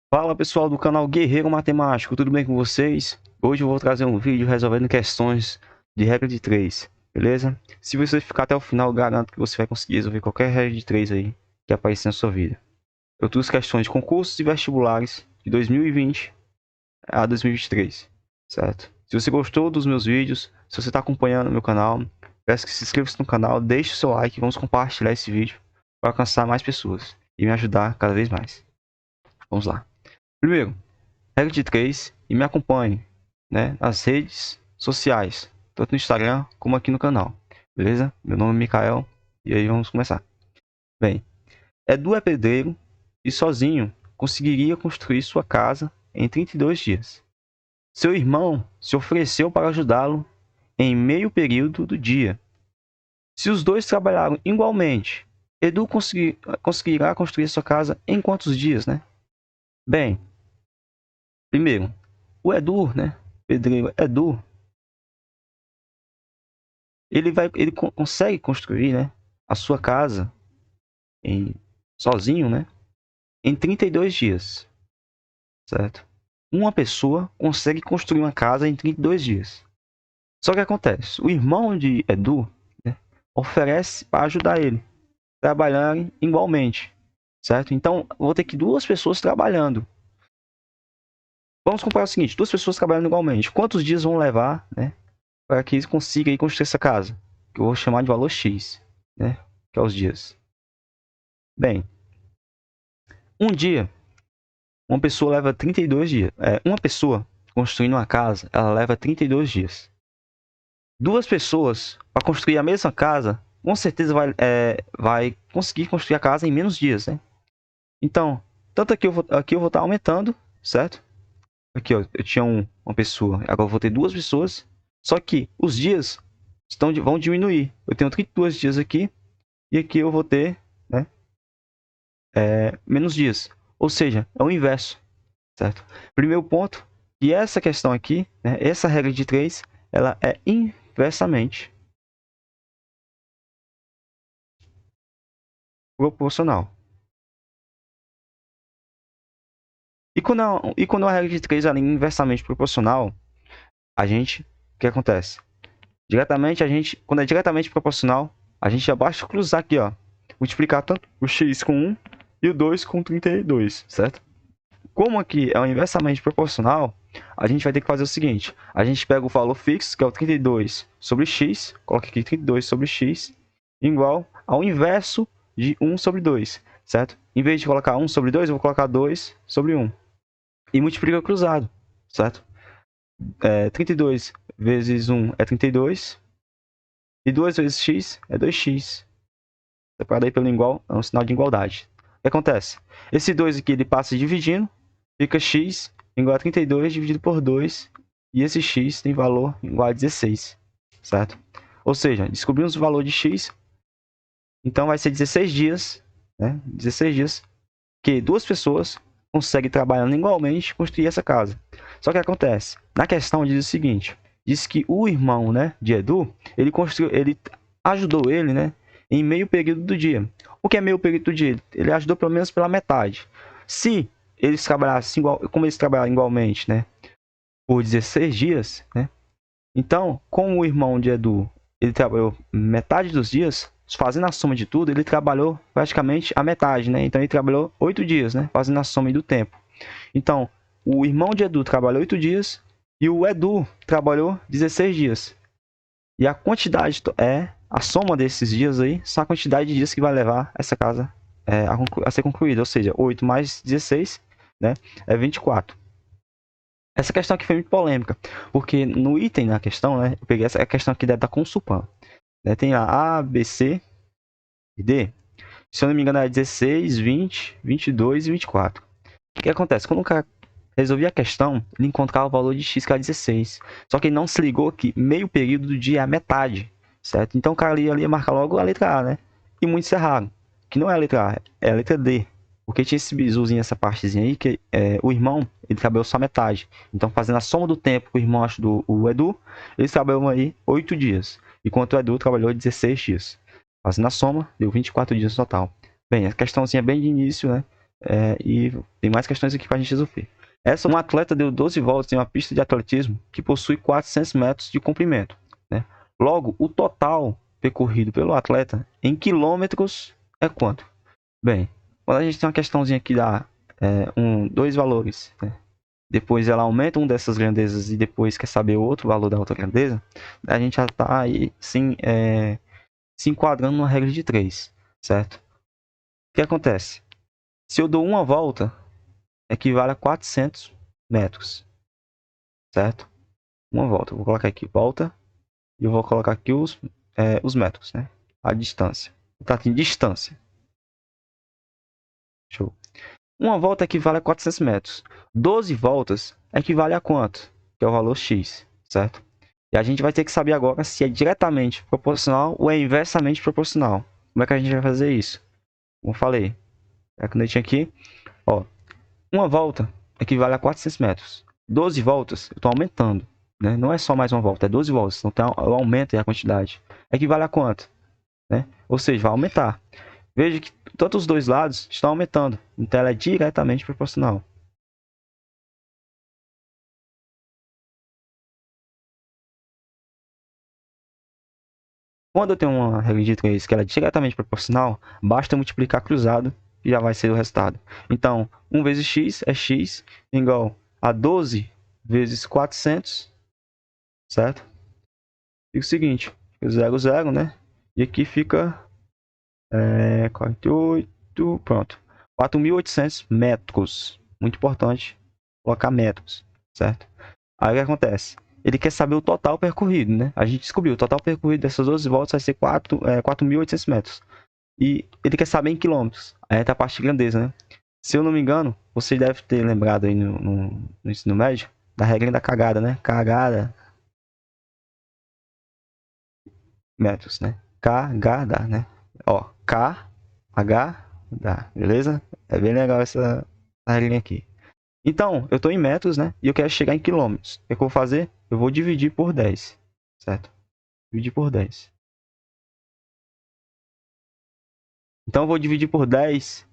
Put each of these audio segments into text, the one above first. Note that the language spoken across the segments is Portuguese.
Fala pessoal do canal Guerreiro Matemático, tudo bem com vocês? Hoje eu vou trazer um vídeo resolvendo questões de regra de 3, beleza? Se você ficar até o final, garanto que você vai conseguir resolver qualquer regra de 3 aí que aparecer na sua vida. Eu trouxe questões de concursos e vestibulares de 2020 a 2023, certo? Se você gostou dos meus vídeos, se você está acompanhando o meu canal, peço que se inscreva no canal, deixe o seu like, vamos compartilhar esse vídeo para alcançar mais pessoas e me ajudar cada vez mais. Vamos lá. Primeiro, regra de 3 e me acompanhe, né, nas redes sociais, tanto no Instagram como aqui no canal, beleza? Meu nome é Mikael e aí vamos começar. Bem, Edu é pedreiro e sozinho conseguiria construir sua casa em 32 dias. Seu irmão se ofereceu para ajudá-lo em meio período do dia. Se os dois trabalharam igualmente, Edu conseguirá construir sua casa em quantos dias, né? Bem, primeiro, o Edu, né, pedreiro Edu, ele consegue construir, né, a sua casa em, sozinho, né, em 32 dias, certo? Uma pessoa consegue construir uma casa em 32 dias. Só que acontece, o irmão de Edu, né, oferece para ajudar ele, trabalharem igualmente, certo? Então, vou ter que duas pessoas trabalhando. Vamos comparar o seguinte, duas pessoas trabalhando igualmente. Quantos dias vão levar, né, para que eles consigam aí construir essa casa? Que eu vou chamar de valor X, né, que é os dias. Bem, um dia, uma pessoa leva 32 dias. Uma pessoa construindo uma casa, ela leva 32 dias. Duas pessoas, para construir a mesma casa, com certeza vai conseguir construir a casa em menos dias, né? Então, tanto aqui eu vou estar aumentando, certo? Aqui, ó, eu tinha uma pessoa, agora eu vou ter duas pessoas. Só que os dias vão diminuir. Eu tenho 32 dias aqui, e aqui eu vou ter, né, menos dias. Ou seja, é o inverso, certo? Primeiro ponto, que essa questão aqui, né, essa regra de 3, ela é inversamente proporcional. E quando a regra de 3 ela é inversamente proporcional, o que acontece? Quando é diretamente proporcional, a gente já basta cruzar aqui, ó, multiplicar tanto o x com 1 e o 2 com 32, certo? Como aqui é inversamente proporcional, a gente vai ter que fazer o seguinte, a gente pega o valor fixo, que é o 32 sobre x, coloca aqui 32 sobre x, igual ao inverso de 1 sobre 2, certo? Em vez de colocar 1 sobre 2, eu vou colocar 2 sobre 1. E multiplica cruzado, certo? 32 vezes 1 é 32, e 2 vezes x é 2x. Separado aí pelo igual, é um sinal de igualdade. O que acontece? Esse 2 aqui ele passa dividindo, fica x igual a 32 dividido por 2, e esse x tem valor igual a 16, certo? Ou seja, descobrimos o valor de x, então vai ser 16 dias, né? 16 dias que duas pessoas conseguem trabalhando igualmente construir essa casa. Só que acontece, na questão diz o seguinte, diz que o irmão, né, de Edu, ele ajudou ele, né, em meio período do dia. O que é meio período do dia? Ele ajudou pelo menos pela metade. Se eles trabalhassem como eles trabalharam igualmente, né, por 16 dias, né, então, como o irmão de Edu, ele trabalhou metade dos dias, fazendo a soma de tudo, ele trabalhou praticamente a metade, né? Então ele trabalhou 8 dias, né? Fazendo a soma do tempo. Então, o irmão de Edu trabalhou 8 dias e o Edu trabalhou 16 dias. E a quantidade a soma desses dias aí, são a quantidade de dias que vai levar essa casa a ser concluída. Ou seja, 8 mais 16, né? É 24. Essa questão aqui foi muito polêmica, porque no item na questão, né, eu peguei essa questão aqui da Consulpan, né, tem A, B, C e D. Se eu não me engano, é 16, 20, 22 e 24. O que acontece? Quando o cara resolvia a questão, ele encontrava o valor de x, que era 16. Só que ele não se ligou que meio período do dia é a metade, certo? Então o cara ali ia marcar logo a letra A, né? E muitos erraram, que não é a letra A, é a letra D. Porque tinha esse bizuzinho, essa partezinha aí, que o irmão, ele trabalhou só metade. Então, fazendo a soma do tempo que o irmão ajudou o Edu, eles trabalham aí 8 dias. Enquanto o Edu trabalhou 16 dias. Fazendo a soma, deu 24 dias no total. Bem, a questãozinha bem de início, né? E tem mais questões aqui para a gente resolver. Um atleta deu 12 voltas em uma pista de atletismo que possui 400 metros de comprimento, né? Logo, o total percorrido pelo atleta em quilômetros é quanto? Bem, quando a gente tem uma questãozinha que dá dois valores, né? Depois ela aumenta dessas grandezas e depois quer saber o outro valor da outra grandeza, a gente já está aí sim, se enquadrando numa regra de 3, certo? O que acontece? Se eu dou uma volta, equivale a 400 metros, certo? Uma volta. Eu vou colocar aqui volta e eu vou colocar aqui os metros, né? A distância. Tá aqui, distância. Show. Uma volta equivale a 400 metros. 12 voltas equivale a quanto? Que é o valor X, certo? E a gente vai ter que saber agora se é diretamente proporcional ou é inversamente proporcional. Como é que a gente vai fazer isso? Como eu falei, a canetinha aqui, ó. Uma volta equivale a 400 metros. 12 voltas, eu estou aumentando, né? Não é só mais uma volta, é 12 voltas. Então eu aumento a quantidade. Equivale a quanto? Né? Ou seja, vai aumentar. Veja que tanto os dois lados estão aumentando. Então ela é diretamente proporcional. Quando eu tenho uma regra de 3 que ela é diretamente proporcional, basta multiplicar cruzado e já vai ser o resultado. Então, 1 vezes x é x igual a 12 vezes 400, certo? E o seguinte, 0, 0, né? E aqui fica 48, pronto. 4.800 metros. Muito importante colocar metros, certo? Aí o que acontece? Ele quer saber o total percorrido, né? A gente descobriu, o total percorrido dessas 12 voltas vai ser 4.800 metros. E ele quer saber em quilômetros. Aí tá a parte de grandeza, né? Se eu não me engano, você deve ter lembrado aí no ensino médio da regra da cagada, né? Cagada. Metros, né? Cagada, né? Ó, K, H, dá, beleza? É bem legal essa regrinha aqui. Então, eu estou em metros, né? E eu quero chegar em quilômetros. O que eu vou fazer? Eu vou dividir por 10, certo? Dividir por 10. Então, eu vou dividir por 10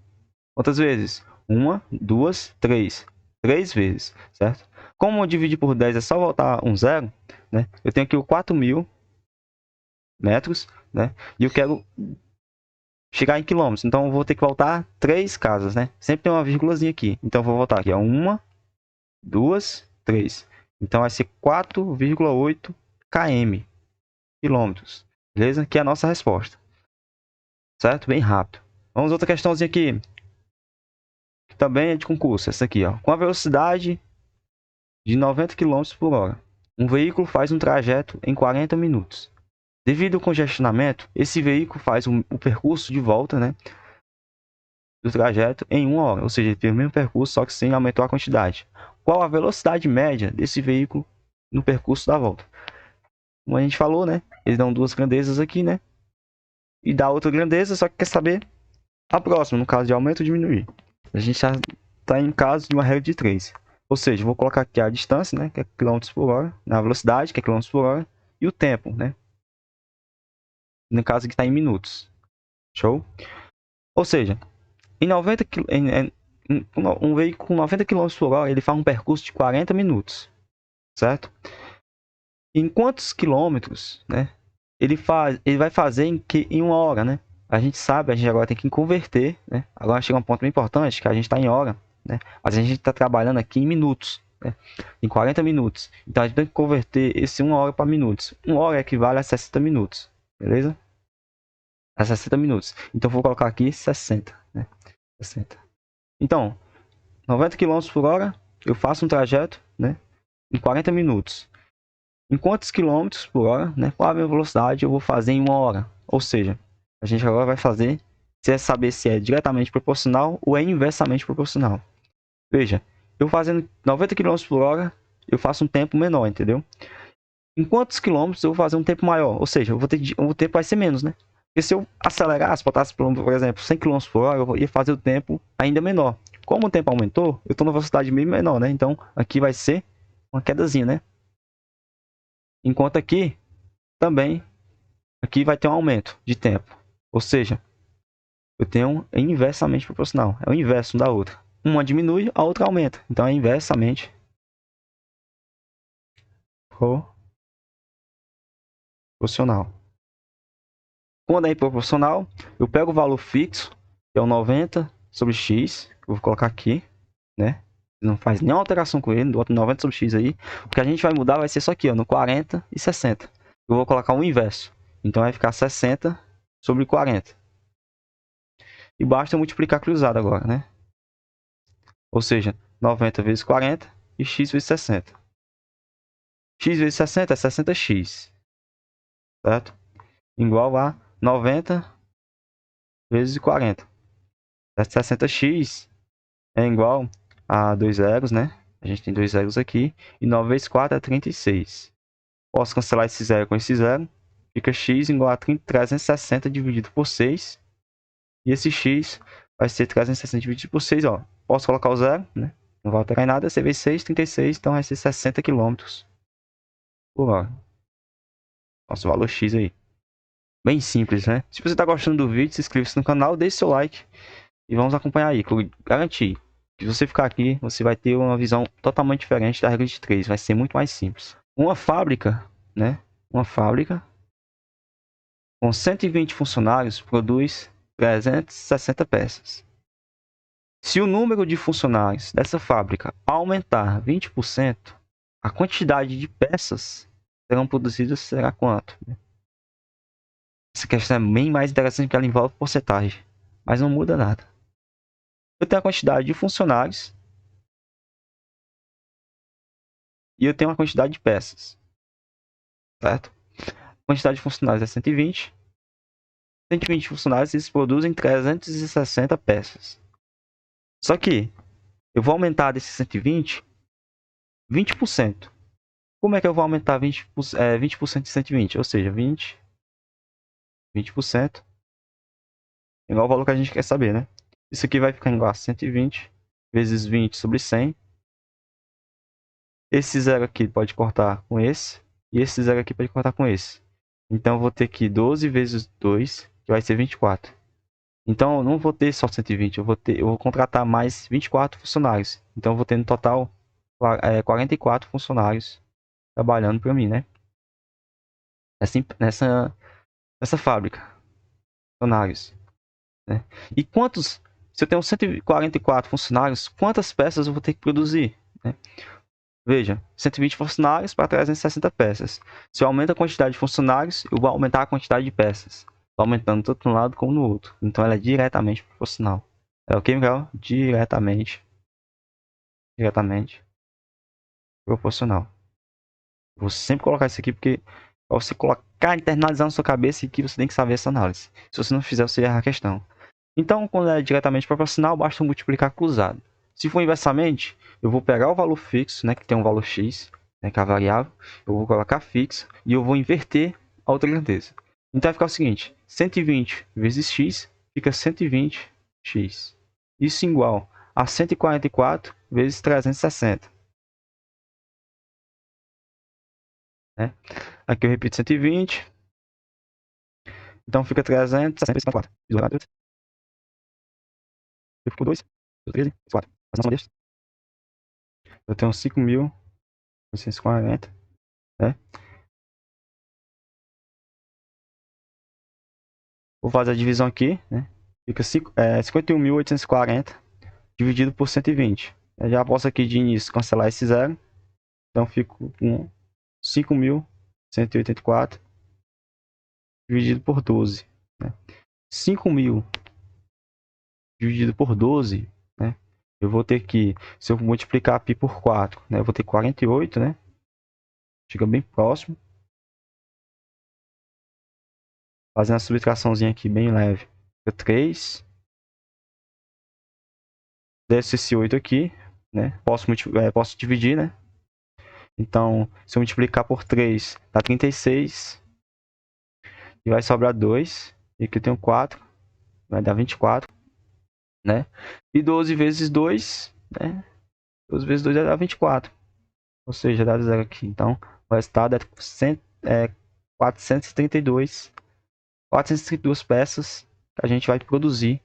quantas vezes? Uma, duas, três. 3 vezes, certo? Como eu dividir por 10 é só voltar um zero, né? Eu tenho aqui o 4.000 metros, né? E eu quero chegar em quilômetros. Então, eu vou ter que voltar 3 casas, né? Sempre tem uma vírgulazinha aqui. Então, eu vou voltar aqui, ó. 1, 2, 3. Então, vai ser 4,8 km, quilômetros. Beleza? Que é a nossa resposta. Certo? Bem rápido. Vamos outra questãozinha aqui. Que também é de concurso. Essa aqui, ó. Com a velocidade de 90 km por hora, um veículo faz um trajeto em 40 minutos. Devido ao congestionamento, esse veículo faz o percurso de volta, né, do trajeto em 1 hora. Ou seja, ele tem o mesmo percurso, só que sem aumentar a quantidade. Qual a velocidade média desse veículo no percurso da volta? Como a gente falou, né? Eles dão duas grandezas aqui, né? E dá outra grandeza, só que quer saber a próxima, no caso de aumento ou diminuir. A gente já está em caso de uma regra de 3. Ou seja, vou colocar aqui a distância, né? Que é km por hora. Na velocidade, que é km por hora. E o tempo, né? No caso aqui está em minutos. Show? Ou seja, em 90 um veículo com 90 km por hora, ele faz um percurso de 40 minutos. Certo? Em quantos quilômetros, né? Ele vai fazer em 1 hora, né? A gente sabe, a gente agora tem que converter, né? Agora chega um ponto bem importante, que a gente está em hora, né? Mas a gente está trabalhando aqui em minutos, né? Em 40 minutos. Então a gente tem que converter esse 1 hora para minutos. 1 hora equivale a 60 minutos, beleza? A 60 minutos. Então vou colocar aqui 60, né? 60. Então, 90 km por hora, eu faço um trajeto, né? Em 40 minutos. Em quantos quilômetros por hora, né? Qual a minha velocidade eu vou fazer em 1 hora? Ou seja, a gente agora vai fazer, saber se é diretamente proporcional ou é inversamente proporcional. Veja, eu fazendo 90 km por hora, eu faço um tempo menor, entendeu? Em quantos quilômetros eu vou fazer um tempo maior? Ou seja, o tempo vai ser menos, né? Porque se eu acelerasse, botasse, por exemplo, 100 km por hora, eu ia fazer o tempo ainda menor. Como o tempo aumentou, eu estou na velocidade bem menor, né? Então, aqui vai ser uma quedazinha, né? Enquanto aqui, também, aqui vai ter um aumento de tempo. Ou seja, eu tenho inversamente proporcional. É o inverso da outra. Uma diminui, a outra aumenta. Então é inversamente proporcional. Quando é proporcional, eu pego o valor fixo, que é o 90 sobre x, eu vou colocar aqui, né? Não faz nenhuma alteração com ele, boto 90 sobre x aí. O que a gente vai mudar vai ser só aqui, ó, no 40 e 60. Eu vou colocar o inverso. Então vai ficar 60 sobre 40. E basta multiplicar cruzado agora, né? Ou seja, 90 vezes 40 e x vezes 60. X vezes 60 é 60x, certo? Igual a 90 vezes 40. 60x é igual a 2 zeros, né? A gente tem 2 zeros aqui. E 9 vezes 4 é 36. Posso cancelar esse zero com esse zero. Fica x igual a 360 dividido por 6. E esse x vai ser 360 dividido por 6, ó. Posso colocar o zero, né? Não vai alterar em nada. C vezes 6, 36. Então vai ser 60 km por hora. Nosso valor x aí. Bem simples, né? Se você está gostando do vídeo, se inscreva-se no canal, deixe seu like. E vamos acompanhar aí. Garantir que se você ficar aqui, você vai ter uma visão totalmente diferente da regra de 3. Vai ser muito mais simples. Uma fábrica, né? Uma fábrica com 120 funcionários produz 360 peças. Se o número de funcionários dessa fábrica aumentar 20%, a quantidade de peças serão produzidas será quanto? Essa questão é bem mais interessante porque ela envolve porcentagem, mas não muda nada. Eu tenho a quantidade de funcionários e eu tenho a quantidade de peças, certo? A quantidade de funcionários é 120. 120 funcionários, eles produzem 360 peças. Só que eu vou aumentar desses 120, 20%. Como é que eu vou aumentar 20% de 120? Ou seja, 20% igual ao valor que a gente quer saber, né? Isso aqui vai ficar igual a 120 vezes 20 sobre 100. Esse zero aqui pode cortar com esse. E esse zero aqui pode cortar com esse. Então eu vou ter aqui 12 vezes 2, que vai ser 24. Então eu não vou ter só 120, eu vou contratar mais 24 funcionários. Então eu vou ter no total 44 funcionários trabalhando para mim, né? Nessa fábrica, funcionários, né? E se eu tenho 144 funcionários, quantas peças eu vou ter que produzir, né? Veja, 120 funcionários para 360 peças. Se eu aumento a quantidade de funcionários, eu vou aumentar a quantidade de peças. Estou aumentando tanto de um lado como no outro. Então ela é diretamente proporcional. É o que, Miguel? Diretamente proporcional. Vou sempre colocar isso aqui porque para você colocar, internalizar na sua cabeça que você tem que saber essa análise. Se você não fizer, você erra a questão. Então, quando é diretamente proporcional, basta multiplicar cruzado. Se for inversamente, eu vou pegar o valor fixo, né, que tem um valor x, né, que é a variável, eu vou colocar fixo e eu vou inverter a outra grandeza. Então vai ficar o seguinte, 120 vezes x fica 120x. Isso igual a 144 vezes 360. Né? Aqui eu repito 120. Então fica 364. Ficou 2, 13, 4. Eu tenho 5.840, né? Vou fazer a divisão aqui, né? Fica 51.840 dividido por 120. Eu já posso aqui de início cancelar esse zero. Então fico com 5.184 dividido por 12. Né? 5.000 dividido por 12, né? Eu vou ter que, se eu multiplicar π por 4, né? Eu vou ter 48, né? Fica bem próximo. Fazendo a subtraçãozinha aqui bem leve. Fica 3. Desce esse 8 aqui, né? Posso dividir, né? Então, se eu multiplicar por 3, dá 36. E vai sobrar 2. E aqui eu tenho 4. Vai dar 24, né? E 12 vezes 2, né? 12 vezes 2 vai dar 24. Ou seja, dá zero aqui. Então, o resultado é 432 peças que a gente vai produzir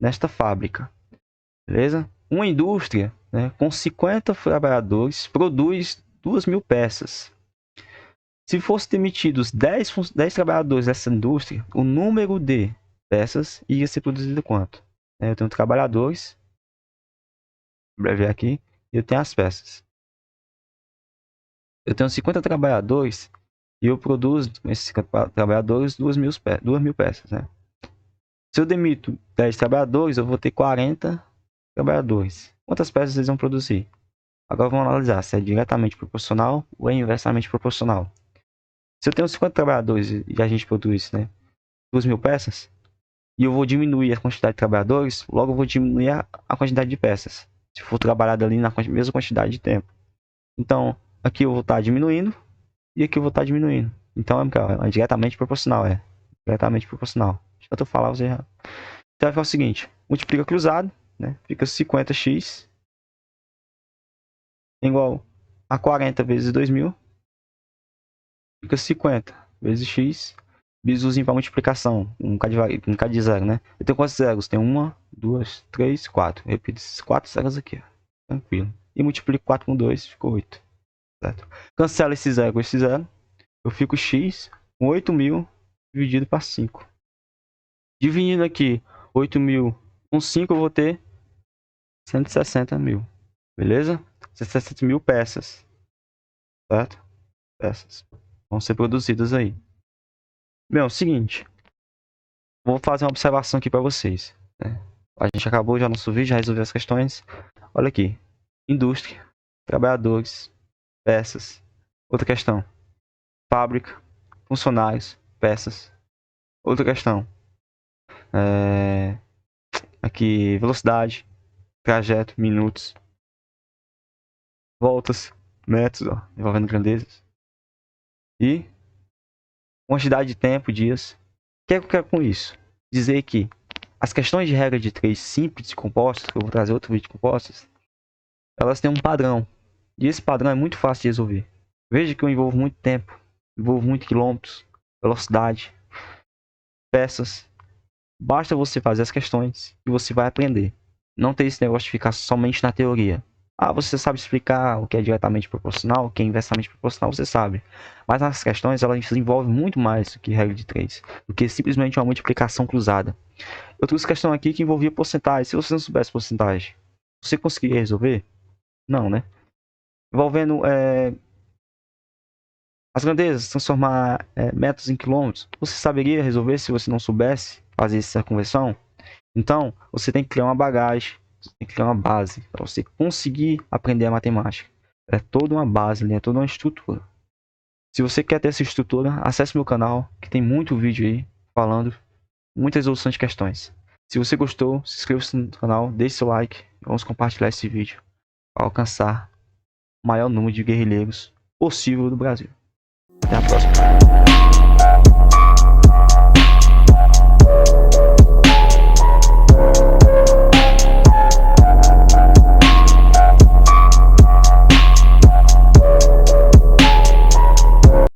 nesta fábrica. Beleza? Uma indústria, né, com 50 trabalhadores produz 2.000 peças. Se fosse demitidos 10 trabalhadores dessa indústria, o número de peças ia ser produzido quanto? Eu tenho trabalhadores, abreviar aqui, e eu tenho as peças. Eu tenho 50 trabalhadores e eu produzo esses 50 trabalhadores 2.000 peças, né? Se eu demito 10 trabalhadores, eu vou ter 40 trabalhadores. Quantas peças eles vão produzir? Agora vamos analisar se é diretamente proporcional ou é inversamente proporcional. Se eu tenho 50 trabalhadores e a gente produz, né, 2.000 peças, e eu vou diminuir a quantidade de trabalhadores, logo eu vou diminuir a quantidade de peças, se for trabalhado ali na mesma quantidade de tempo. Então, aqui eu vou estar diminuindo e aqui eu vou estar diminuindo. Então, é diretamente proporcional, diretamente proporcional. Deixa eu falar, você já... Então, vai ficar o seguinte, multiplica cruzado, né, fica 50x igual a 40 vezes 2.000, fica 50 vezes x, bisuzinho para multiplicação, um K de zero, né? Eu tenho quantos zeros? Tem 1, 2, 3, 4. Repito esses 4 zeros aqui, ó. Tranquilo. E multiplico 4 com 2, ficou 8. Certo? Cancela esse zero com esse zero. Eu fico x com 8.000 dividido para 5. Dividindo aqui 8.000 com 5, eu vou ter 160.000. Beleza? 160.000 peças. Certo? Peças vão ser produzidas aí. Bem, é o seguinte. Vou fazer uma observação aqui para vocês, né? A gente acabou já nosso vídeo, já resolveu as questões. Olha aqui. Indústria, trabalhadores, peças. Outra questão. Fábrica, funcionários, peças. Outra questão. Aqui, velocidade, trajeto, minutos. Voltas, metros, ó, envolvendo grandezas. E quantidade de tempo, dias. O que eu quero com isso? Dizer que as questões de regra de 3 simples de compostos, que eu vou trazer outro vídeo de compostos, elas têm um padrão. E esse padrão é muito fácil de resolver. Veja que eu envolvo muito tempo, envolvo muito quilômetros, velocidade, peças. Basta você fazer as questões e você vai aprender. Não tem esse negócio de ficar somente na teoria. Ah, você sabe explicar o que é diretamente proporcional, o que é inversamente proporcional, você sabe. Mas as questões, elas envolvem muito mais do que regra de 3, do que simplesmente uma multiplicação cruzada. Eu trouxe questão aqui que envolvia porcentagem. Se você não soubesse porcentagem, você conseguiria resolver? Não, né? Envolvendo as grandezas, transformar metros em quilômetros, você saberia resolver se você não soubesse fazer essa conversão? Então, você tem que criar uma bagagem, você tem que criar uma base para você conseguir aprender a matemática. É toda uma base, é toda uma estrutura. Se você quer ter essa estrutura, acesse meu canal, que tem muito vídeo aí falando muitas resoluções de questões. Se você gostou, se inscreva-se no canal, deixe seu like, vamos compartilhar esse vídeo para alcançar o maior número de guerrilheiros possível do Brasil. Até a próxima.